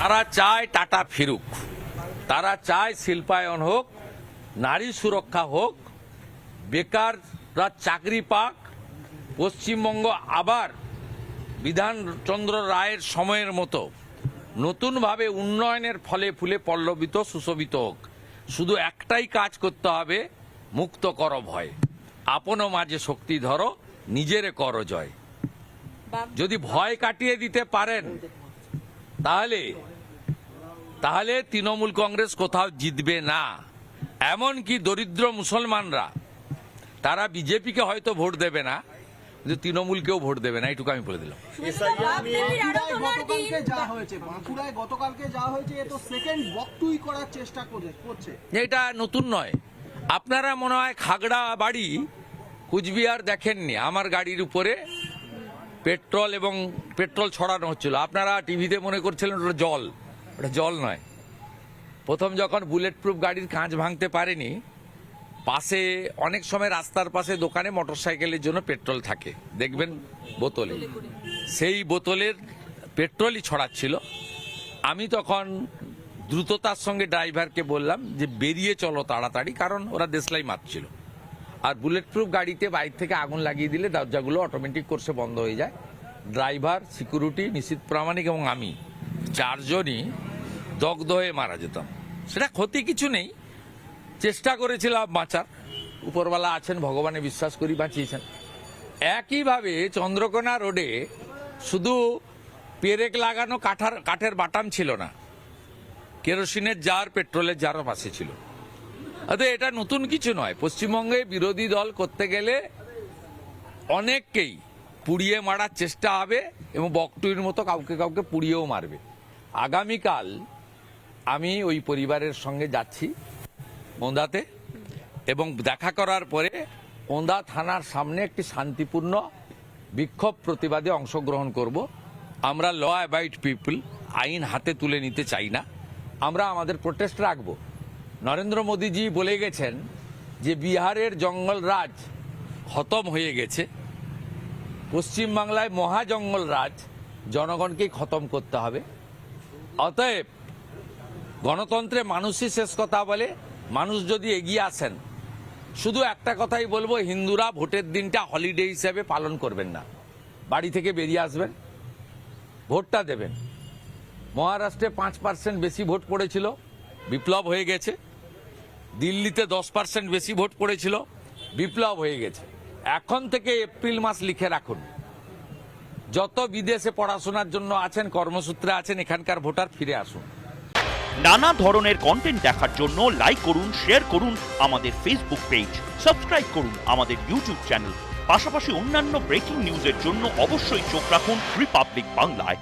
তারা চায় টাটা ফিরুক, তারা চায় শিল্পায়ন হোক, নারী সুরক্ষা হোক, বেকাররা চাকরি পাক, পশ্চিমবঙ্গ আবার বিধানচন্দ্র রায়ের সময়ের মতো নতুনভাবে উন্নয়নের ফলে ফুলে পল্লবিত সুশোভিত হোক। শুধু একটাই কাজ করতে হবে, মুক্ত কর ভয়, আপনো মাঝে শক্তি ধরো, নিজেরে কর জয়। যদি ভয় কাটিয়ে দিতে পারেন তাহলে তৃণমূল কংগ্রেস কোথাও জিতবে না। এমনকি দরিদ্র মুসলমানরা তারা বিজেপিকে হয়তো ভোট দেবে না, কিন্তু তৃণমূলকেও ভোট দেবে না, এইটুকু আমি বলে দিলাম। এটা নতুন নয়। আপনারা মনে হয় খাগড়া বাড়ি কুচবিহার দেখেননি, আমার গাড়ির উপরে পেট্রোল ছড়ানো হচ্ছিল। আপনারা টিভিতে মনে করছিলেন ওটা জল, ওটা জল নয়। প্রথম যখন বুলেট প্রুফ গাড়ির কাঁচ ভাঙতে পারেনি, পাশে অনেক সময় রাস্তার পাশে দোকানে মোটরসাইকেলের জন্য পেট্রোল থাকে, দেখবেন বোতলে, সেই বোতলের পেট্রোলই ছড়াচ্ছিল। আমি তখন দ্রুততার সঙ্গে ড্রাইভারকে বললাম যে বেরিয়ে চলো তাড়াতাড়ি, কারণ ওরা দেশলাই মারছিল। আর বুলেট প্রুফ গাড়িতে বাইরে থেকে আগুন লাগিয়ে দিলে দরজাগুলো অটোমেটিক কোর্সে বন্ধ হয়ে যায়। ড্রাইভার, সিকিউরিটি, নিশীথ প্রামাণিক এবং আমি চারজনই দগ্ধ হয়ে মারা যেতাম। সেটা ক্ষতি কিছু নেই, চেষ্টা করেছিলাম বাঁচার, উপরওয়ালা আছেন, ভগবানে বিশ্বাস করি বাঁচিয়েছেন। একইভাবে চন্দ্রকোনা রোডে শুধু পেরেক লাগানো কাঠের বাটাম ছিল না, কেরোসিনের জার, পেট্রোলের জারও পাশে ছিল। অতএব এটা নতুন কিছু নয়। পশ্চিমবঙ্গে বিরোধী দল করতে গেলে অনেককেই পুড়িয়ে মারার চেষ্টা হবে এবং বকটুইর মতো কাউকে কাউকে পুড়িয়েও মারবে। আগামীকাল আমি ওই পরিবারের সঙ্গে যাচ্ছি ওন্দাতে, এবং দেখা করার পরে ওন্দা থানার সামনে একটি শান্তিপূর্ণ বিক্ষোভ প্রতিবাদে অংশগ্রহণ করব। আমরা ল অ্যাবাইড পিপল, আইন হাতে তুলে নিতে চাই না, আমরা আমাদের প্রোটেস্ট রাখব। নরেন্দ্র মোদীজি বলে গেছেন যে বিহারের জঙ্গল রাজ খতম হয়ে গেছে, পশ্চিমবাংলায় মহা জঙ্গল রাজ জনগণকেই খতম করতে হবে। অতএব গণতন্ত্রে মানুষই শেষ কথা বলে, মানুষ যদি এগিয়ে আসেন, শুধু একটা কথাই বলবো, হিন্দুরা ভোটের দিনটা হলিডে হিসেবে পালন করবেন না, বাড়ি থেকে বেরিয়ে আসবেন, ভোটটা দেবেন। মহারাষ্ট্রে 5% বেশি ভোট পড়েছিল, বিপ্লব হয়ে গেছে। দিল্লিতে 10% বেশি ভোট পড়েছিল, বিপ্লব হয়ে গেছে। এখন থেকে এপ্রিল মাস লিখে রাখুন, যত বিদেশে পড়াশোনার জন্য আছেন, কর্মসূত্রে আছেন, এখানকার ভোটার ফিরে আসুন। নানা ধরনের কন্টেন্ট দেখার জন্য লাইক করুন, শেয়ার করুন আমাদের ফেসবুক পেজ, সাবস্ক্রাইব করুন আমাদের ইউটিউব চ্যানেল। পাশাপাশি অন্যান্য ব্রেকিং নিউজের জন্য অবশ্যই চোখ রাখুন রিপাবলিক বাংলায়।